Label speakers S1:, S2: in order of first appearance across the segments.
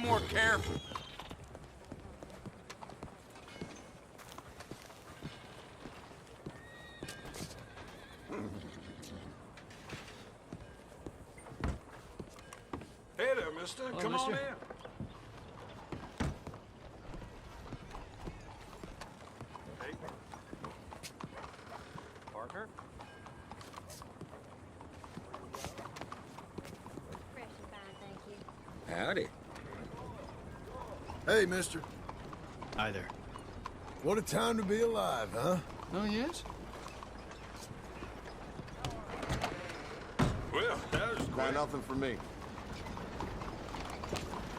S1: more careful.
S2: Hey there, mister.
S3: Hello,
S2: Come on
S3: mister.
S2: in. Hey.
S3: Parker?
S4: Fresh and fine, thank you.
S5: Howdy.
S6: Hey, mister.
S3: Hi there.
S6: What a time to be alive, huh?
S3: Oh, yes?
S2: Well, that was quick.
S7: Nothing for me.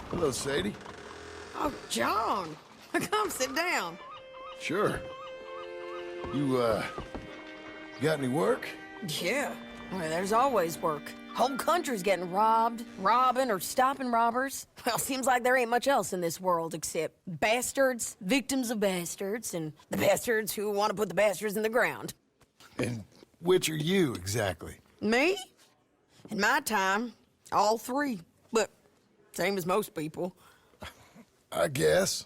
S6: Hello, Sadie.
S8: Oh, John. Come sit down.
S6: Sure. You, got any work?
S8: Yeah. Well, there's always work. Whole country's getting robbed, robbing, or stopping robbers. Well, seems like there ain't much else in this world except bastards, victims of bastards, and the bastards who want to put the bastards in the ground.
S6: And which are you, exactly?
S8: Me? In my time, all three. But same as most people.
S6: I guess.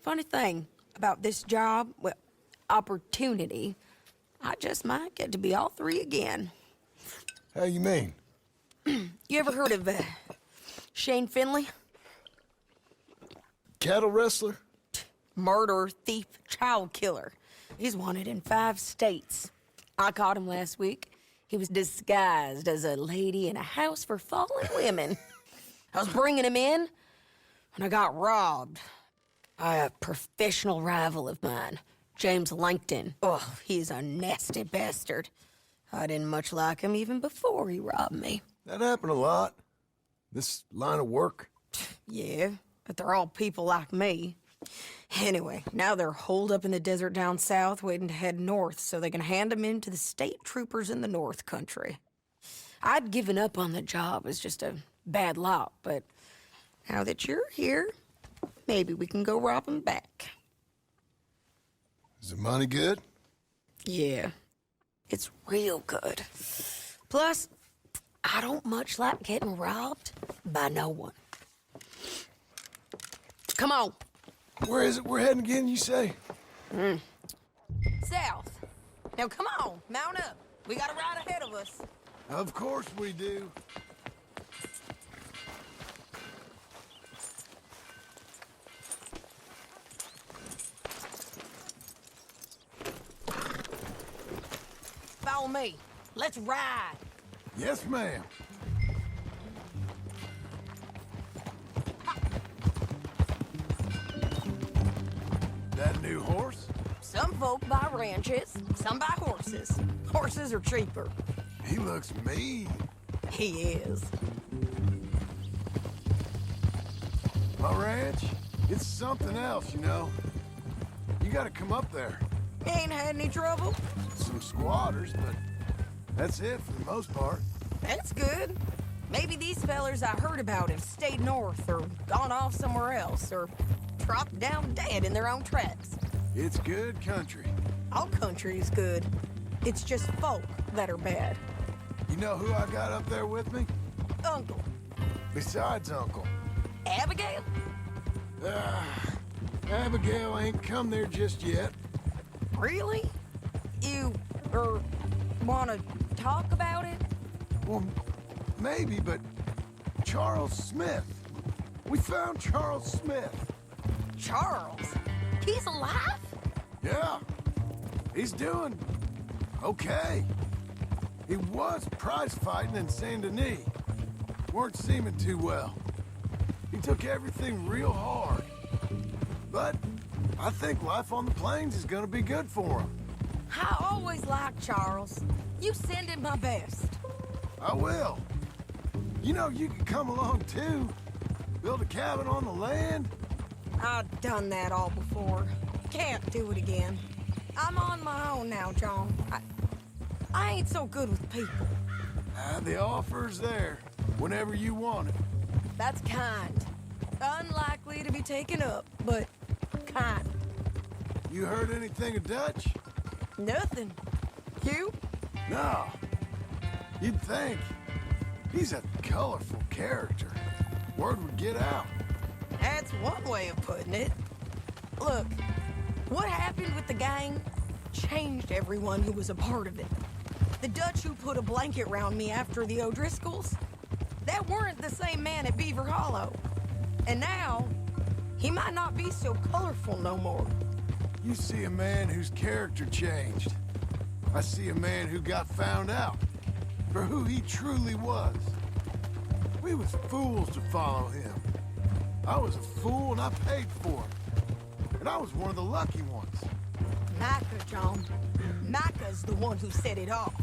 S8: Funny thing about this job, well, opportunity, I just might get to be all three again.
S6: How you mean?
S8: You ever heard of Shane Finley?
S6: Cattle wrestler?
S8: Murderer, thief, child killer. He's wanted in 5 states. I caught him last week. He was disguised as a lady in a house for fallen women. I was bringing him in when I got robbed by a professional rival of mine, James Langton. Oh, he's a nasty bastard. I didn't much like him even before he robbed me.
S6: That happened a lot. This line of work.
S8: Yeah, but they're all people like me. Anyway, now they're holed up in the desert down south, waiting to head north so they can hand them in to the state troopers in the north country. I'd given up on the job as just a bad lot, but now that you're here, maybe we can go rob them back.
S6: Is the money good?
S8: Yeah, it's real good. Plus, I don't much like getting robbed by no one. Come on.
S6: Where is it we're heading again, you say?
S8: South. Now come on, mount up. We got a ride ahead of us.
S6: Of course we do.
S8: Follow me. Let's ride.
S6: Yes, ma'am. That new horse?
S8: Some folk buy ranches, some buy horses. Horses are cheaper.
S6: He looks mean.
S8: He is.
S6: My ranch, it's something else, you know. You gotta come up there.
S8: Ain't had any trouble?
S6: Some squatters, but that's it for the most part.
S8: That's good. Maybe these fellers I heard about have stayed north or gone off somewhere else or dropped down dead in their own tracks.
S6: It's good country.
S8: All country is good. It's just folk that are bad.
S6: You know who I got up there with me?
S8: Uncle.
S6: Besides Uncle.
S8: Abigail?
S6: Abigail ain't come there just yet.
S8: Really? You, wanna talk about it?
S6: Well, maybe, but Charles Smith. We found Charles Smith.
S8: Charles? He's alive?
S6: Yeah, he's doing okay. He was prize fighting in Saint Denis. Weren't seeming too well. He took everything real hard. But I think life on the plains is gonna be good for him.
S8: I always liked Charles. You send him my best.
S6: I will. You know, you can come along too. Build a cabin on the land.
S8: I've done that all before. Can't do it again. I'm on my own now, John. I ain't so good with people.
S6: The offer's there whenever you want it.
S8: That's kind. Unlikely to be taken up, but kind.
S6: You heard anything of Dutch?
S8: Nothing. You?
S6: No. You'd think. He's a colorful character. Word would get out.
S8: That's one way of putting it. Look, what happened with the gang changed everyone who was a part of it. The Dutch who put a blanket round me after the O'Driscolls, that weren't the same man at Beaver Hollow. And now, he might not be so colorful no more.
S6: You see a man whose character changed. I see a man who got found out for who he truly was. We was fools to follow him. I was a fool and I paid for it. And I was one of the lucky ones.
S8: Micah, John. Micah's the one who set it off.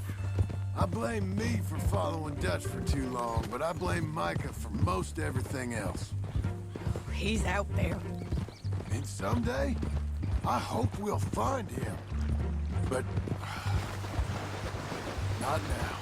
S6: I blame me for following Dutch for too long, but I blame Micah for most everything else.
S8: He's out there.
S6: And someday, I hope we'll find him. But not now.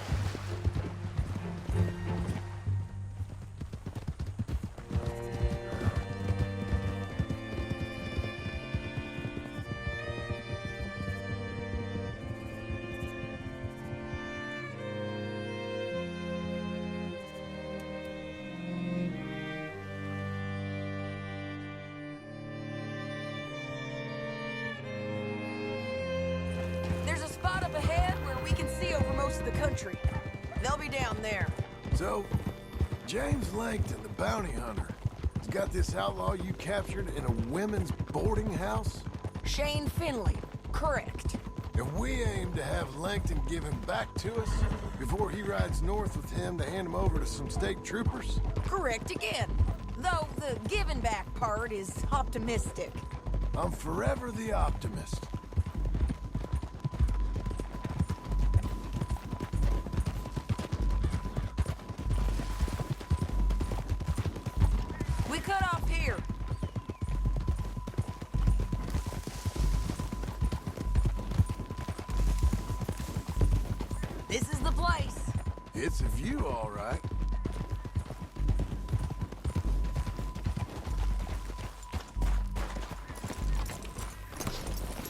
S8: There's a spot up ahead where we can see over most of the country. They'll be down there.
S6: So, James Langton, the bounty hunter, has got this outlaw you captured in a women's boarding house?
S8: Shane Finley, correct.
S6: And we aim to have Langton give him back to us before he rides north with him to hand him over to some state troopers?
S8: Correct again. Though the giving back part is optimistic.
S6: I'm forever the optimist.
S8: We cut off here. This is the place.
S6: It's a view, all right.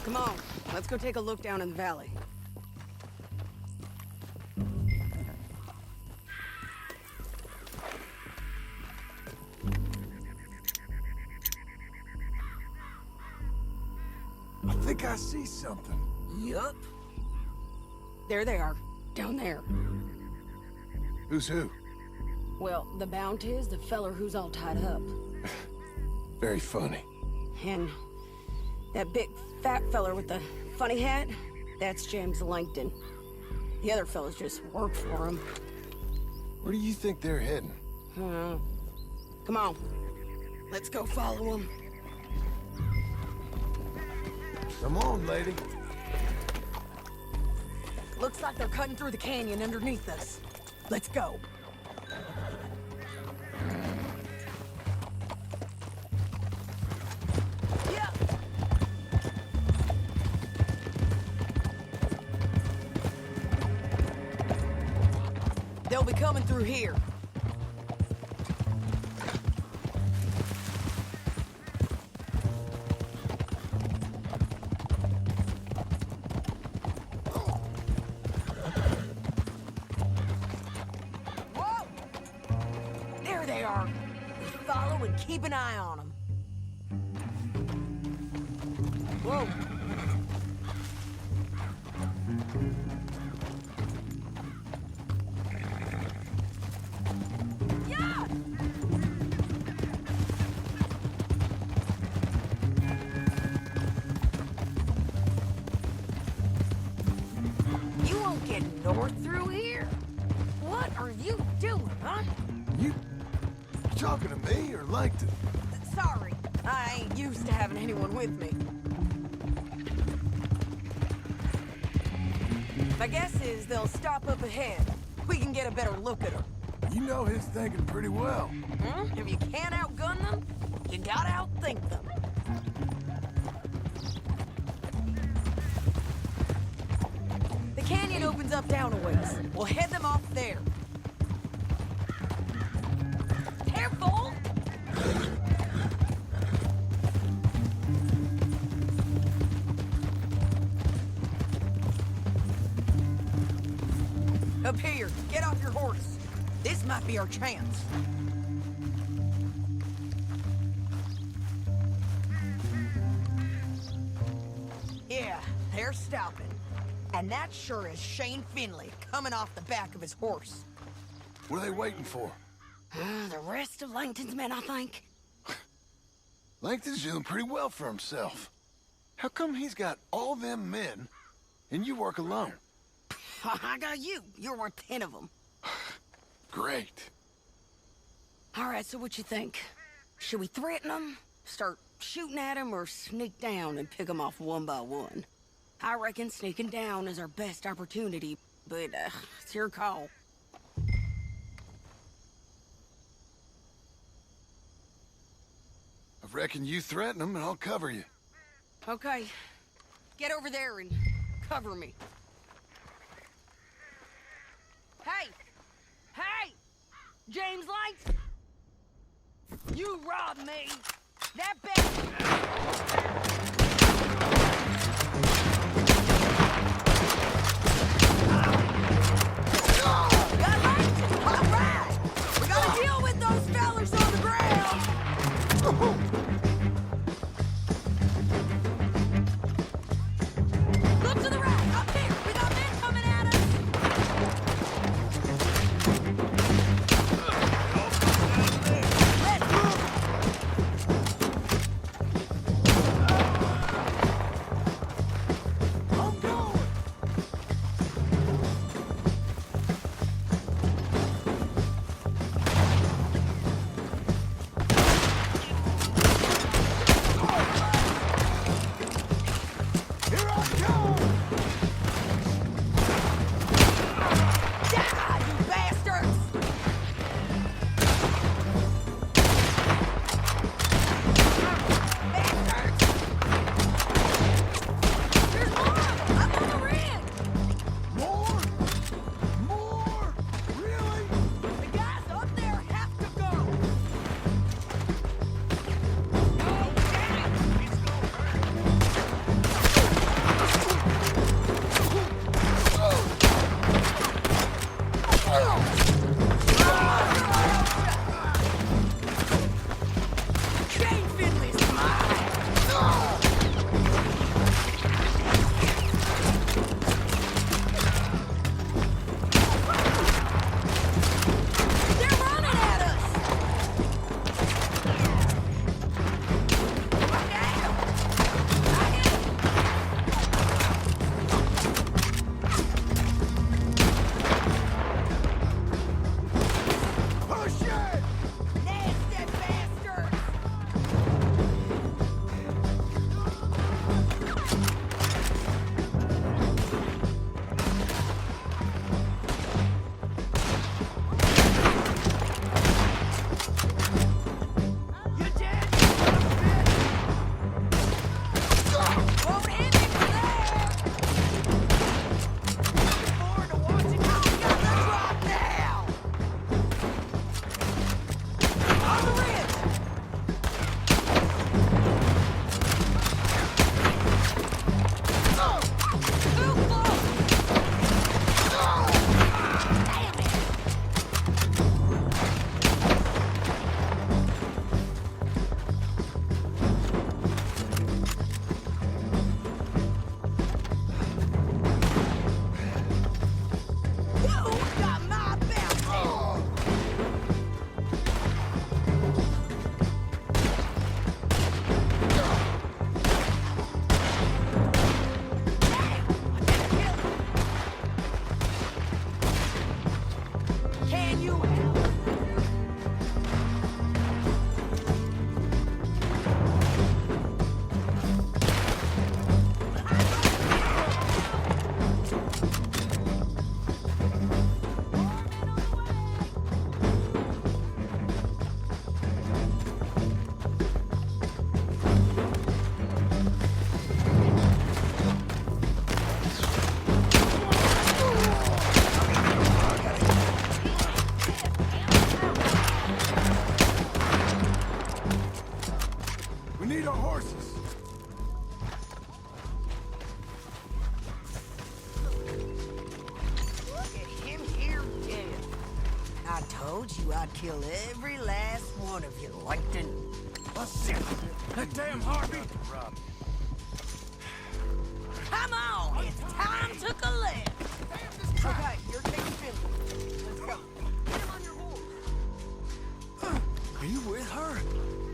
S8: Come on, let's go take a look down in the valley.
S6: I think I see something.
S8: Yup. There they are, down there.
S6: Who's who?
S8: Well, the Bounty is the feller who's all tied up.
S6: Very funny.
S8: And that big fat feller with the funny hat, that's James Langton. The other fellas just work for him.
S6: Where do you think they're heading?
S8: Come on, let's go follow them.
S6: Come on, lady.
S8: Looks like they're cutting through the canyon underneath us. Let's go. Yeah. They'll be coming through here. Follow and keep an eye on them. Whoa. Yeah! You won't get north through here? What are you doing, huh?
S6: You talking to me or Langton?
S8: Sorry, I ain't used to having anyone with me. My guess is they'll stop up ahead. We can get a better look at them.
S6: You know his thinking pretty well.
S8: If you can't outgun them, you gotta outthink them. The canyon opens up down a ways. We'll head them off there. Careful! Up here, get off your horse. This might be our chance. they're stopping. And that sure is Shane Finley coming off the back of his horse.
S6: What are they waiting for?
S8: The rest of Langton's men, I think.
S6: Langton's doing pretty well for himself. How come he's got all them men, and you work alone?
S8: I got you. You're worth 10 of them.
S6: Great.
S8: All right, so what you think? Should we threaten them, start shooting at them, or sneak down and pick them off one by one? I reckon sneaking down is our best opportunity, but it's your call.
S6: I reckon you threaten them, and I'll cover you.
S8: Okay, get over there and cover me. Hey! Hey! James Light! You robbed me! That Got Light? All right! We gotta deal with those fellas on the ground! Look to the right! Up here! We got men coming at us! Let's move!
S6: I'm going! Here I come!
S8: Die, you bastards! Bastards! There's more! I'm on the ring!
S6: More? More? Really?
S8: The guys up there have to go! Oh, damn it! It's gonna hurt! Shane Finley's mine! They're running at us! Damn! I hit him!
S6: Push it!
S8: Nasty bastards! You dead? Won't hit me for that! Looking forward to watching how we got the drop now! On the ridge! Too close! Damn it! You got my bounty! Can you help?
S6: We need our horses.
S8: Look at him here dead. I told you I'd kill every last one of you, Langton.
S6: That damn Harvey!
S8: Come on! It's time to collect. Okay, you're taking Finley. Let's go. Get him on your horse.
S6: Are you with her?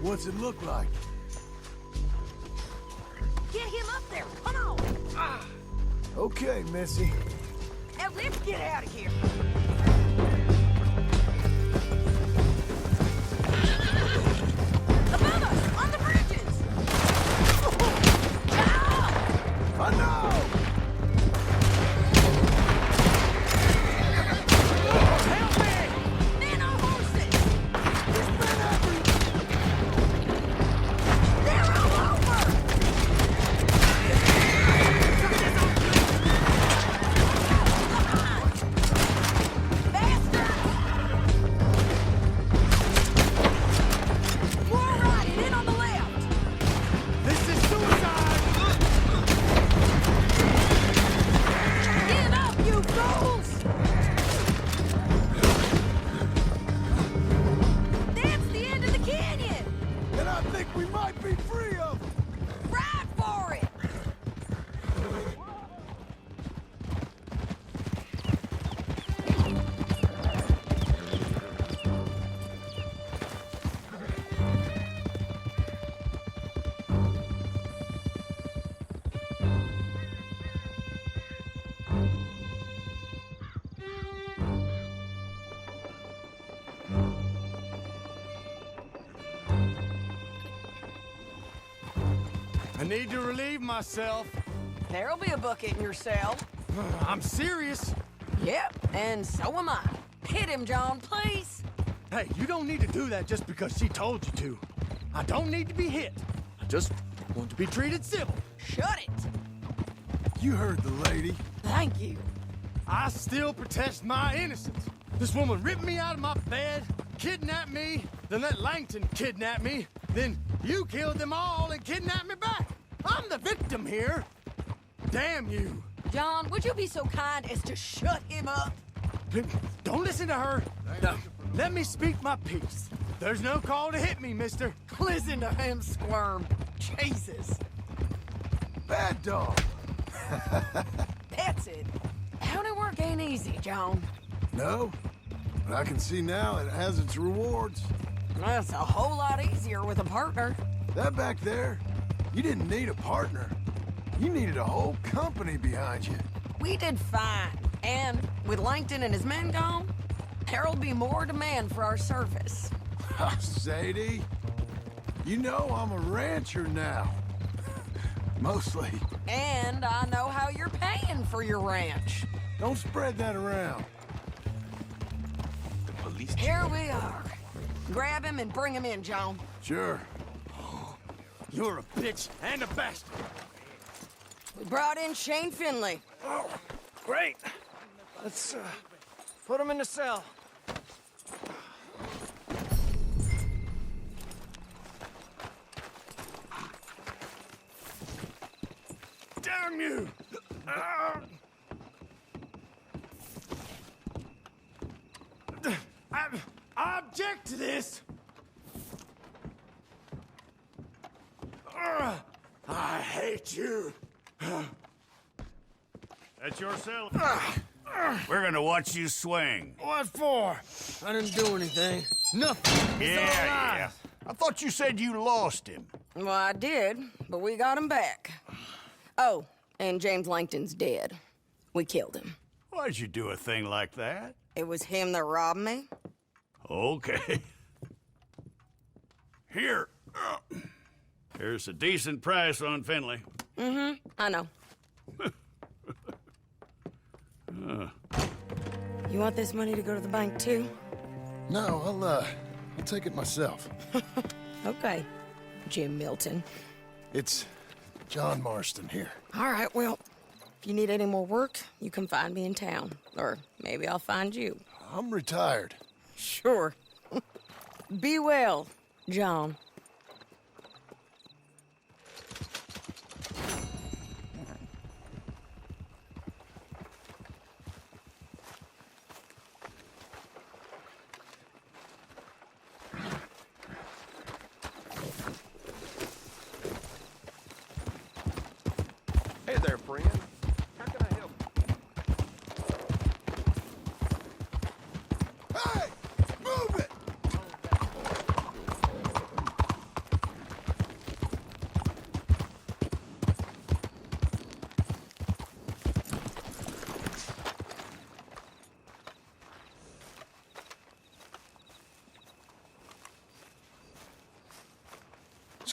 S6: What's it look like?
S8: Get him up there. Come on.
S6: Okay, Missy.
S8: Now let's get out of here. Above us, on the bridges.
S6: I know!
S8: Help me! Men on horses.
S6: There's men everywhere!
S8: They're all over. More riding in on the left.
S6: This is suicide!
S8: Give up, you fools! That's the end of the canyon.
S6: And I think we might be free of them!
S8: Ride for it.
S6: I need to relieve myself.
S8: There'll be a bucket in your cell.
S6: I'm serious.
S8: Yep, and so am I. Hit him, John, please.
S6: Hey, you don't need to do that just because she told you to. I don't need to be hit. I just want to be treated civil.
S8: Shut it.
S6: You heard the lady.
S8: Thank you.
S6: I still protest my innocence. This woman ripped me out of my bed, kidnapped me, then let Langton kidnap me, then you killed them all and kidnapped me back. I'm the victim here. Damn you.
S8: John, would you be so kind as to shut him up?
S6: Don't listen to her. No. Let me speak my piece. There's no call to hit me, mister.
S8: Listen to him squirm. Jesus.
S6: Bad dog.
S8: That's it. County work ain't easy, John.
S6: No, but I can see now it has its rewards.
S8: That's a whole lot easier with a partner.
S6: That back there, you didn't need a partner. You needed a whole company behind you.
S8: We did fine. And with Langton and his men gone, there'll be more demand for our service.
S6: Sadie, you know I'm a rancher now. Mostly.
S8: And I know how you're paying for your ranch.
S6: Don't spread that around.
S8: Here we are. Grab him and bring him in, John.
S6: Sure. You're a bitch and a bastard.
S8: We brought in Shane Finley.
S3: Oh, great. Let's put him in the cell.
S6: Damn you! I object to this! I hate you!
S1: That's your cell. We're gonna watch you swing.
S3: What for? I didn't do anything. Nothing.
S1: Yeah. I thought you said you lost him.
S8: Well, I did, but we got him back. Oh, and James Langton's dead. We killed him.
S1: Why'd you do a thing like that?
S8: It was him that robbed me.
S1: Okay. Here. Here's a decent price on Finley.
S8: I know. You want this money to go to the bank, too?
S6: No, I'll take it myself.
S8: Okay, Jim Milton.
S6: It's John Marston here.
S8: All right, well, if you need any more work, you can find me in town. Or maybe I'll find you.
S6: I'm retired.
S8: Sure. Be well, John.
S2: Hey there, friend.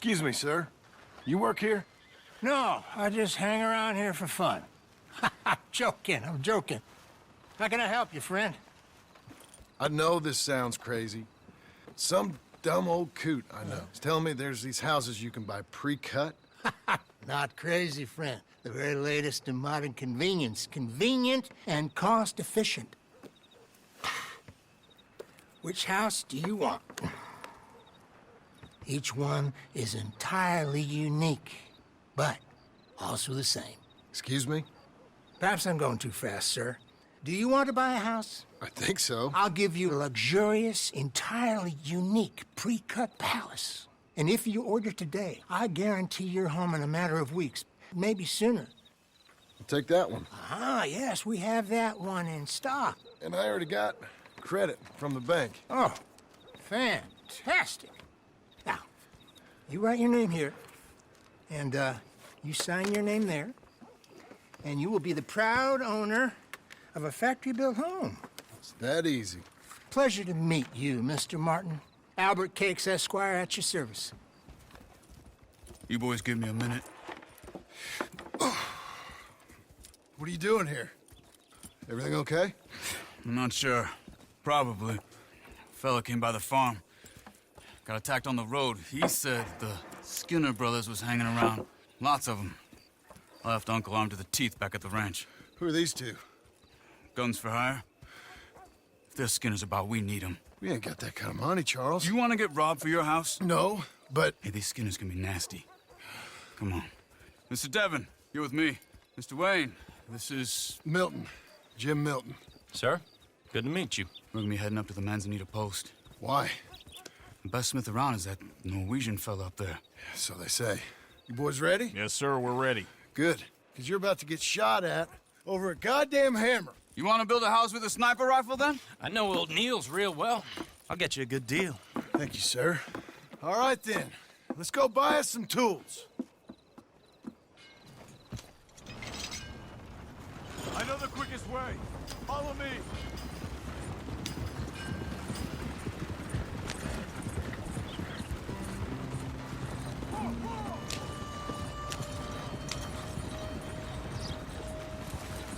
S6: Excuse me, sir. You work here?
S3: No, I just hang around here for fun. I'm joking. How can I help you, friend?
S6: I know this sounds crazy. Some dumb old coot I know is telling me there's these houses you can buy pre-cut.
S3: Not crazy, friend. The very latest in modern convenience. Convenient and cost-efficient. Which house do you want? Each one is entirely unique, but also the same.
S6: Excuse me?
S3: Perhaps I'm going too fast, sir. Do you want to buy a house?
S6: I think so.
S3: I'll give you a luxurious, entirely unique pre-cut palace. And if you order today, I guarantee you're home in a matter of weeks, maybe sooner.
S6: I'll take that one.
S3: Ah, yes, we have that one in stock.
S6: And I already got credit from the bank.
S3: Oh, fantastic. Now, you write your name here, and you sign your name there, and you will be the proud owner of a factory-built home.
S6: It's that easy.
S3: Pleasure to meet you, Mr. Martin. Albert Cakes, Esquire, at your service.
S1: You boys give me a minute.
S6: What are you doing here? Everything okay?
S1: I'm not sure. Probably. Fella came by the farm. Got attacked on the road. He said the Skinner brothers was hanging around. Lots of them. I left Uncle armed to the teeth back at the ranch.
S6: Who are these two?
S1: Guns for hire? If they're Skinner's about, we need them.
S6: We ain't got that kind of money, Charles.
S1: You want to get robbed for your house?
S6: No, but...
S1: Hey, these Skinners can be nasty. Come on. Mr. Devon, you're with me. Mr. Wayne, this is...
S6: Milton. Jim Milton.
S5: Sir, good to meet you.
S1: We're gonna be heading up to the Manzanita post.
S6: Why?
S1: The best smith around is that Norwegian fella up there.
S6: So they say. You boys ready?
S5: Yes, sir, we're ready.
S6: Good. Because you're about to get shot at over a goddamn hammer.
S1: You want to build a house with a sniper rifle, then?
S5: I know old Neil's real well. I'll get you a good deal.
S6: Thank you, sir. All right, then. Let's go buy us some tools.
S2: I know the quickest way. Follow me.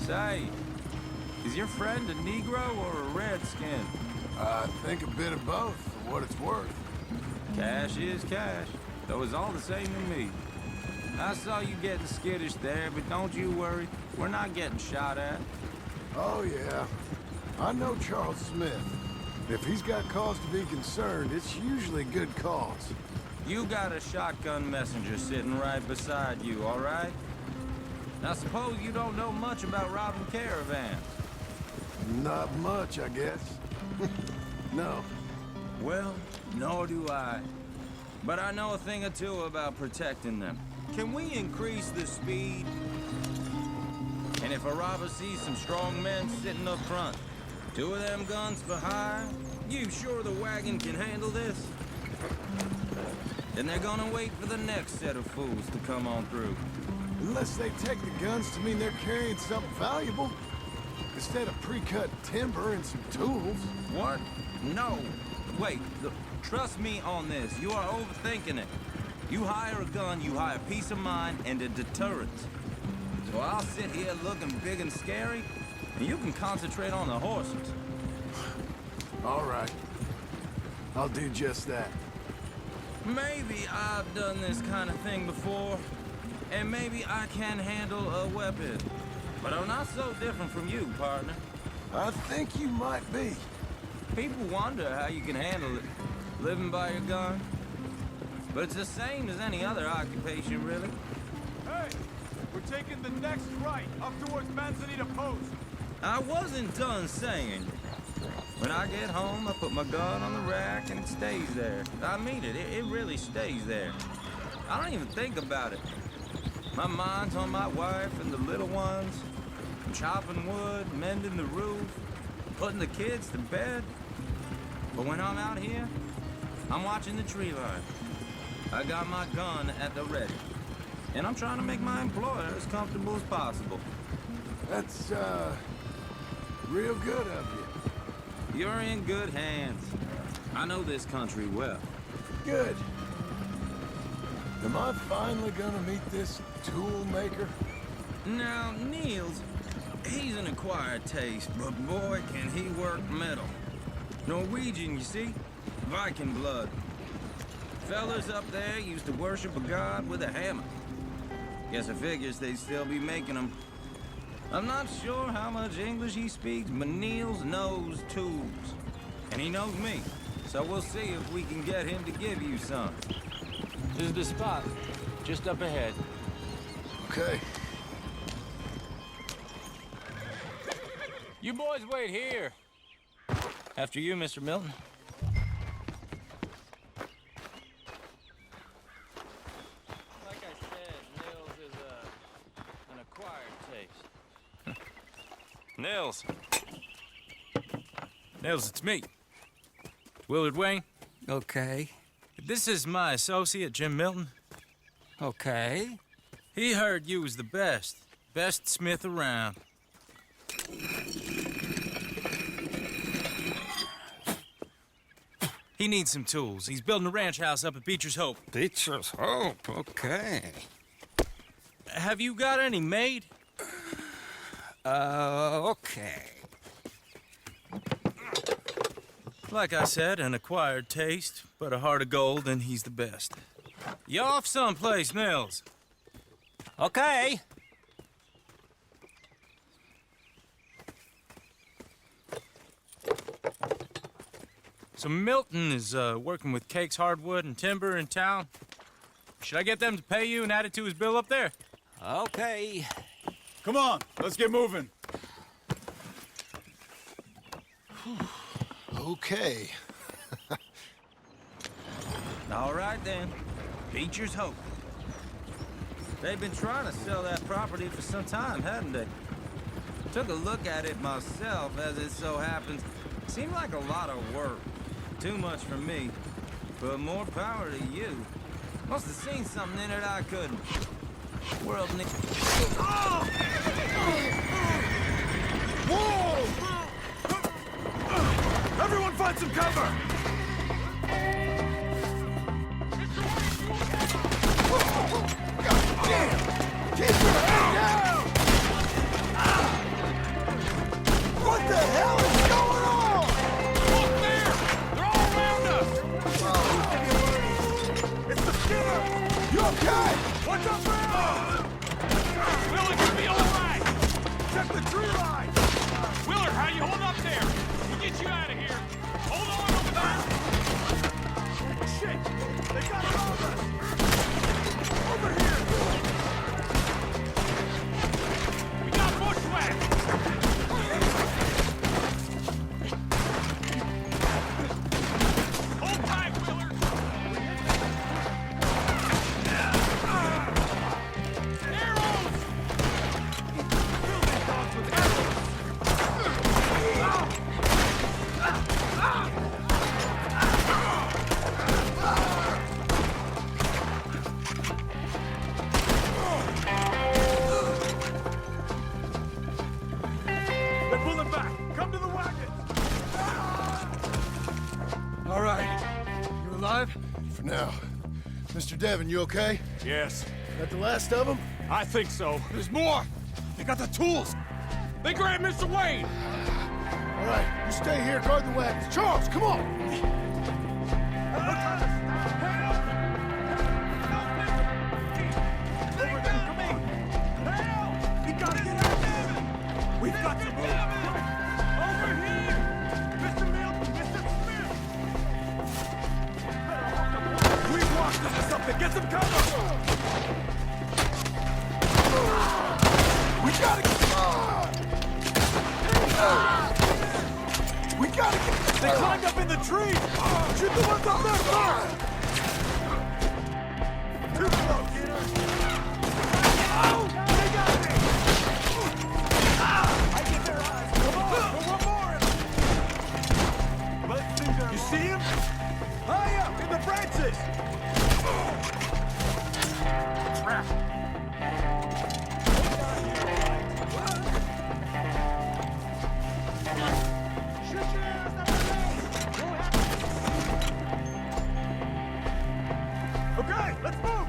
S7: Say, is your friend a Negro or a Redskin?
S6: I think a bit of both, for what it's worth.
S7: Cash is cash, though it's all the same to me. I saw you getting skittish there, but don't you worry. We're not getting shot at.
S6: Oh, yeah. I know Charles Smith. If he's got cause to be concerned, it's usually good cause.
S7: You got a shotgun messenger sitting right beside you, all right? Now suppose you don't know much about robbing caravans.
S6: Not much, I guess. No.
S7: Well, nor do I. But I know a thing or two about protecting them. Can we increase the speed? And if a robber sees some strong men sitting up front, 2 of them guns for hire, you sure the wagon can handle this? Then they're gonna wait for the next set of fools to come on through.
S6: Unless they take the guns to mean they're carrying something valuable. Instead of pre-cut timber and some tools.
S7: What? No. Wait, look, trust me on this. You are overthinking it. You hire a gun, you hire peace of mind and a deterrent. So I'll sit here looking big and scary, and you can concentrate on the horses.
S6: All right. I'll do just that.
S7: Maybe I've done this kind of thing before, and maybe I can handle a weapon. But I'm not so different from you, partner.
S6: I think you might be.
S7: People wonder how you can handle it, living by your gun. But it's the same as any other occupation, really.
S2: Hey, we're taking the next right up towards Manzanita Post.
S7: I wasn't done saying. When I get home, I put my gun on the rack and it stays there. I mean it, it really stays there. I don't even think about it. My mind's on my wife and the little ones. I'm chopping wood, mending the roof, putting the kids to bed. But when I'm out here, I'm watching the tree line. I got my gun at the ready. And I'm trying to make my employer as comfortable as possible.
S6: That's, real good of you.
S7: You're in good hands. I know this country well.
S6: Good. Am I finally gonna meet this tool maker?
S7: Now, Niels, he's an acquired taste, but boy, can he work metal. Norwegian, you see? Viking blood. Fellas up there used to worship a god with a hammer. Guess I figures they'd still be making them. I'm not sure how much English he speaks, but Niels knows tools. And he knows me. So we'll see if we can get him to give you some.
S5: This is the spot. Just up ahead.
S6: Okay.
S5: You boys wait here.
S7: After you, Mr. Milton.
S5: Like I said, Nils is an acquired taste. Nils. Nils, it's me. Willard Wayne.
S9: Okay.
S5: This is my associate, Jim Milton.
S9: Okay.
S5: He heard you was the best smith around. He needs some tools. He's building a ranch house up at Beecher's Hope.
S9: Beecher's Hope, okay.
S5: Have you got any made?
S9: Okay.
S5: Like I said, an acquired taste, but a heart of gold, and he's the best. You off someplace, Nils?
S9: Okay.
S5: So Milton is working with Cake's Hardwood and Timber in town. Should I get them to pay you and add it to his bill up there?
S9: Okay.
S2: Come on, let's get moving.
S6: Okay.
S7: All right, then. Beecher's Hope. They've been trying to sell that property for some time, hadn't they? Took a look at it myself, as it so happens. Seemed like a lot of work. Too much for me. But more power to you. Must have seen something in it I couldn't. World needs...
S2: Whoa! Everyone find some cover!
S6: Keep your head down! What the hell is going on?
S2: Look there! They're all around us! It's the Skinner!
S6: You okay?
S2: What's up, man? Willard, you'll be all right! Check the tree line! Willard, how you hold up there? We'll get you out of here. Hold on over there! Shit! They got all of us! Over here! We got bushwhacked! Hold tight, Willard! Arrows! Kill these dogs with arrows! They're pulling back! Come to the wagon!
S6: All right. You alive? For now. Mr. Devon, you okay?
S2: Yes,
S6: That the last of them?
S2: I think so. There's more! They got the tools! They grabbed Mr. Wayne!
S6: All right, you stay here, guard the wagons. Charles, come on!
S2: We've got to move! Over here! Mr. Milton, Mr. Smith! We've walked into something! Get some cover!
S6: We gotta get... We gotta get...
S2: They climbed up in the tree! Shoot the ones up there first! Too close! Oh! They got me! I get their eyes! Come on! Go one more! You see him? High up in the branches! Trap! Okay, let's move!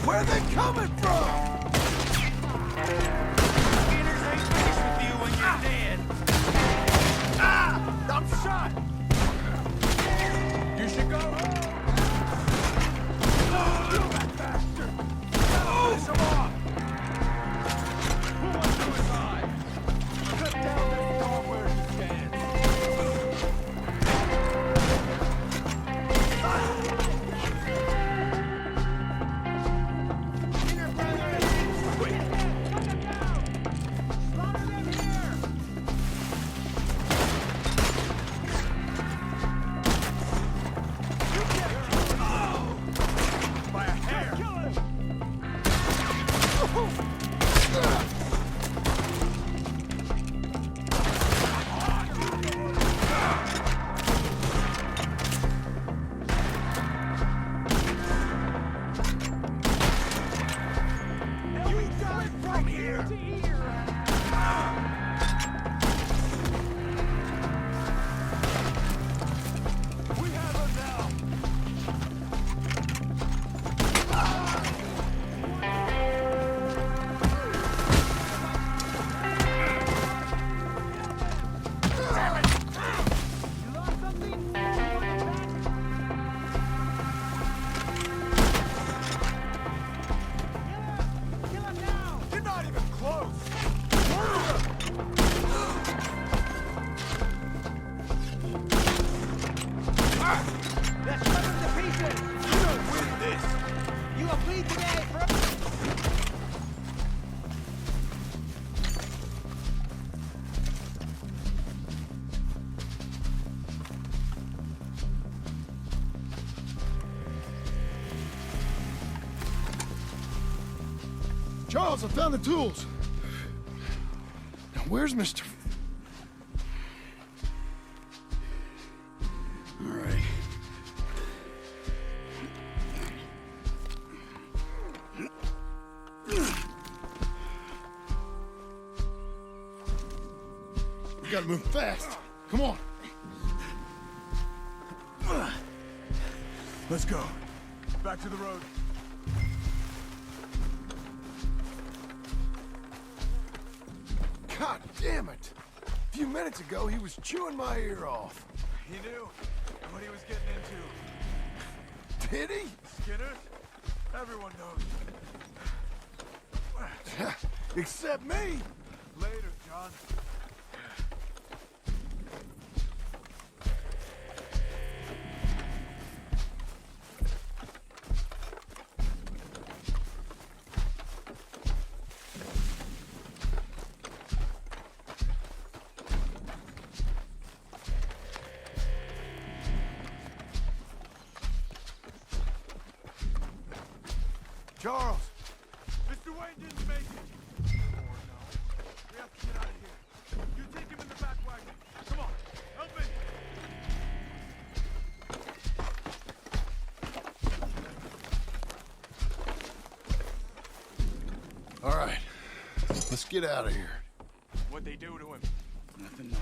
S6: Where are they coming from?
S2: Skinners ain't finished with you when you're dead.
S6: Ah! I'm shot! You should go home! Oh, that bastard! Finish him off! Who wants suicide? Cut down this dog where he stands.
S2: By a hair. You flip from here to ear. We have her now. You're not even close.
S10: Let's cut him to pieces!
S6: You don't win this.
S10: You will bleed today for...
S6: Charles, I found the tools. Now, where's Mr.
S1: All right.
S6: We gotta move fast. Come on. Let's go. Back to the road. God damn it! A few minutes ago, he was chewing my ear off.
S2: He knew what he was getting into.
S6: Did he?
S2: Skinners? Everyone knows.
S6: Except me.
S2: Later, John.
S6: Charles.
S2: Mr. Wayne didn't make it. Or no. We have to get out of here. You take him in the back wagon. Come on, help me.
S6: All right. Let's get out of here.
S2: What'd they do to him?
S1: Nothing nice.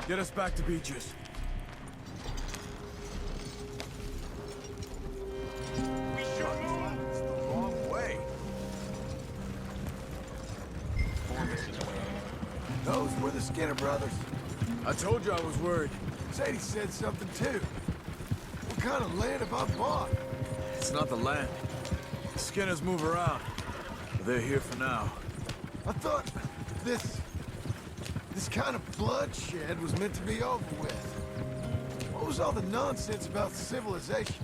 S2: Get us back to Beaches. We should move. It's the wrong way.
S6: Those were the Skinner brothers.
S2: I told you I was worried.
S6: Sadie said something too. What kind of land have I bought?
S2: It's not the land. The Skinners move around. But they're here for now.
S6: I thought This kind of bloodshed was meant to be over with. What was all the nonsense about civilization?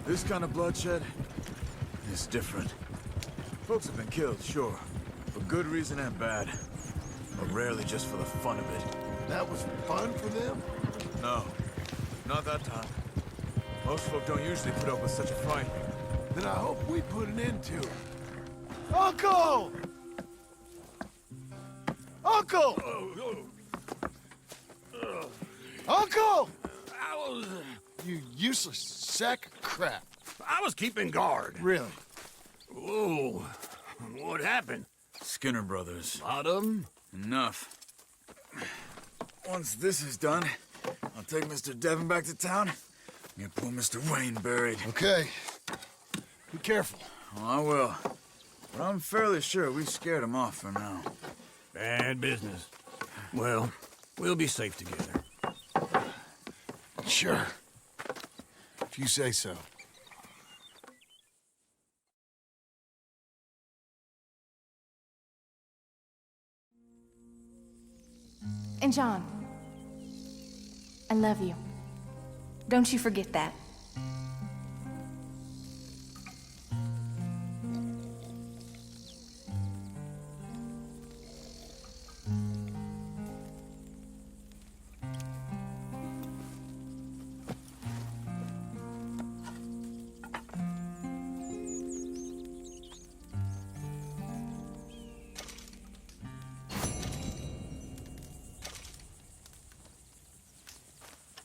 S1: This kind of bloodshed is different. Folks have been killed, sure. For good reason and bad. But rarely just for the fun of it.
S6: That was fun for them?
S1: No, not that time. Most folk don't usually put up with such a fight.
S6: Then I hope we put an end to it. Uncle! Uncle! Uncle! You useless sack of crap.
S11: I was keeping guard.
S6: Really?
S11: Whoa. What happened?
S1: Skinner brothers.
S11: A lot of them?
S1: Enough. Once this is done, I'll take Mr. Devon back to town. Get poor Mr. Wayne buried.
S6: Okay. Be careful.
S1: Oh, I will. But I'm fairly sure we scared him off for now.
S11: Bad business. Well, we'll be safe together.
S6: Sure. If you say so.
S12: And John, I love you. Don't you forget that.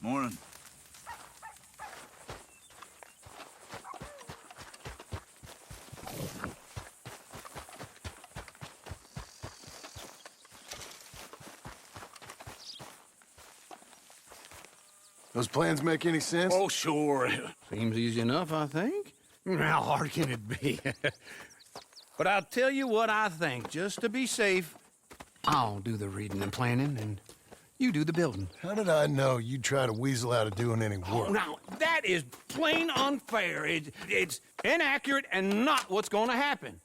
S1: Morning.
S6: Those plans make any sense?
S11: Oh, sure. Seems easy enough, I think. How hard can it be? But I'll tell you what I think. Just to be safe, I'll do the reading and planning, and you do the building.
S6: How did I know you'd try to weasel out of doing any work?
S11: Now, that is plain unfair. It's inaccurate and not what's going to happen.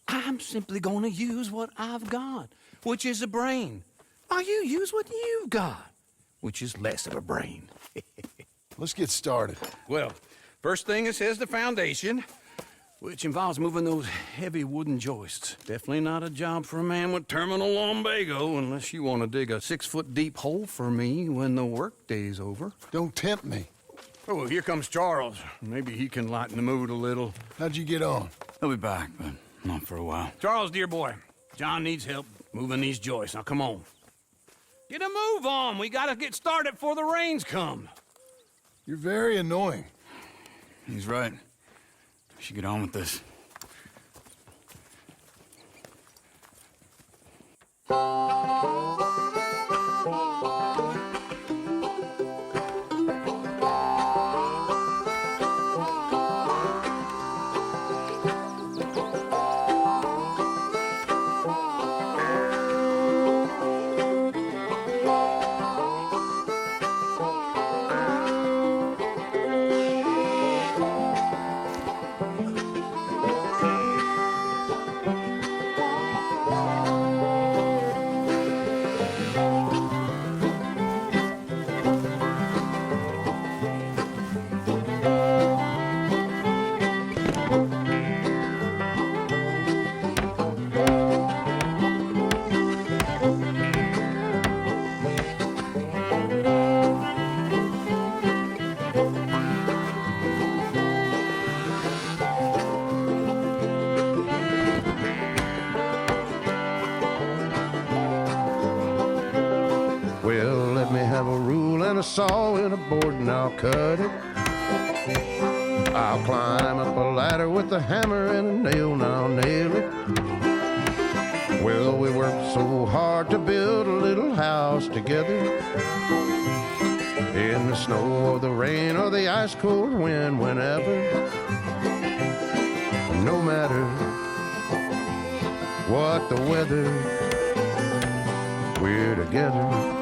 S11: I'm simply going to use what I've got, which is a brain. While you use what you've got, which is less of a brain.
S6: Let's get started.
S11: Well, first thing it says the foundation, which involves moving those heavy wooden joists. Definitely not a job for a man with terminal lumbago, unless you want to dig a 6-foot deep hole for me when the workday's over.
S6: Don't tempt me.
S11: Oh, here comes Charles. Maybe he can lighten the mood a little.
S6: How'd you get on?
S1: He'll be back, but not for a while.
S11: Charles, dear boy, John needs help moving these joists. Now, come on. Get a move on. We gotta get started before the rains come.
S6: You're very annoying.
S1: He's right. We should get on with this.
S13: Well, let me have a rule and a saw and a board and I'll cut it. I'll climb up a ladder with a hammer and a nail and I'll nail it. Well, we worked so hard to build a little house together. In the snow or the rain or the ice cold wind, whenever. No matter what the weather, we're together.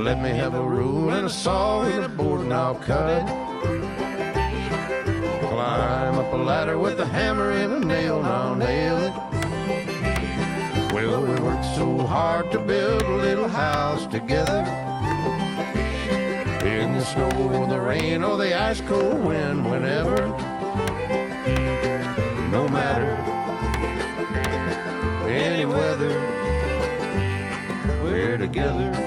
S13: let me have a rule and a saw and a board and I'll cut it. Climb up a ladder with a hammer and a nail and I'll nail it. Well, we worked so hard to build a little house together. In the snow or the rain or the ice cold wind, whenever. No matter any weather, we're together.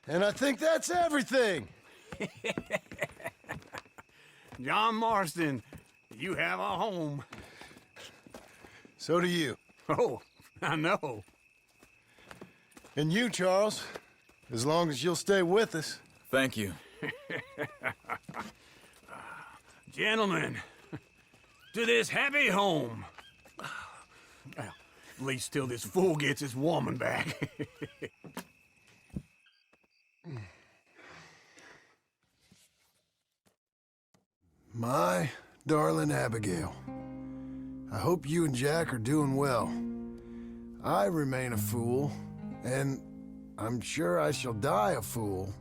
S6: And I think that's everything.
S11: John Marston, you have a home.
S6: So do you.
S11: Oh, I know.
S6: And you, Charles, as long as you'll stay with us.
S1: Thank you.
S11: Gentlemen, to this happy home. Well, at least till this fool gets his woman back.
S6: My darling Abigail, I hope you and Jack are doing well. I remain a fool, and I'm sure I shall die a fool.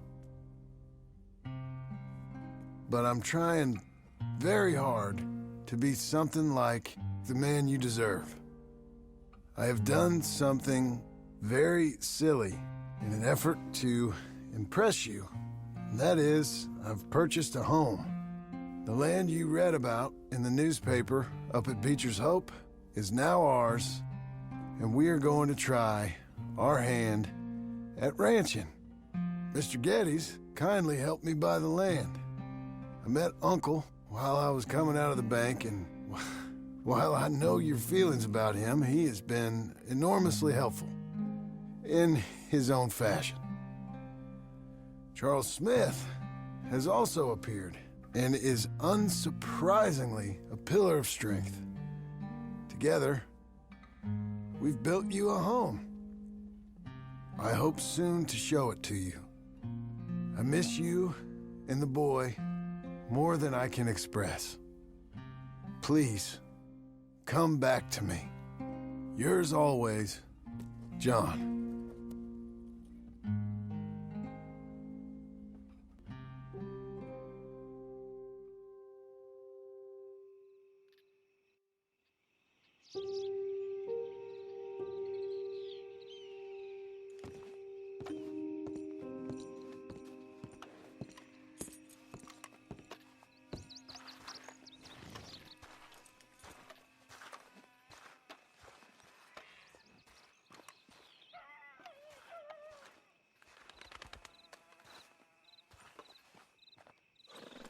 S6: But I'm trying very hard to be something like the man you deserve. I have done something very silly in an effort to impress you. And that is, I've purchased a home. The land you read about in the newspaper up at Beecher's Hope is now ours, and we are going to try our hand at ranching. Mr. Geddes kindly helped me buy the land. I met Uncle while I was coming out of the bank, and while I know your feelings about him, he has been enormously helpful in his own fashion. Charles Smith has also appeared and is unsurprisingly a pillar of strength. Together, we've built you a home. I hope soon to show it to you. I miss you and the boy more than I can express. Please, come back to me. Yours always, John.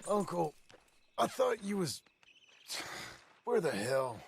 S6: Uncle, I thought you was... Where the hell?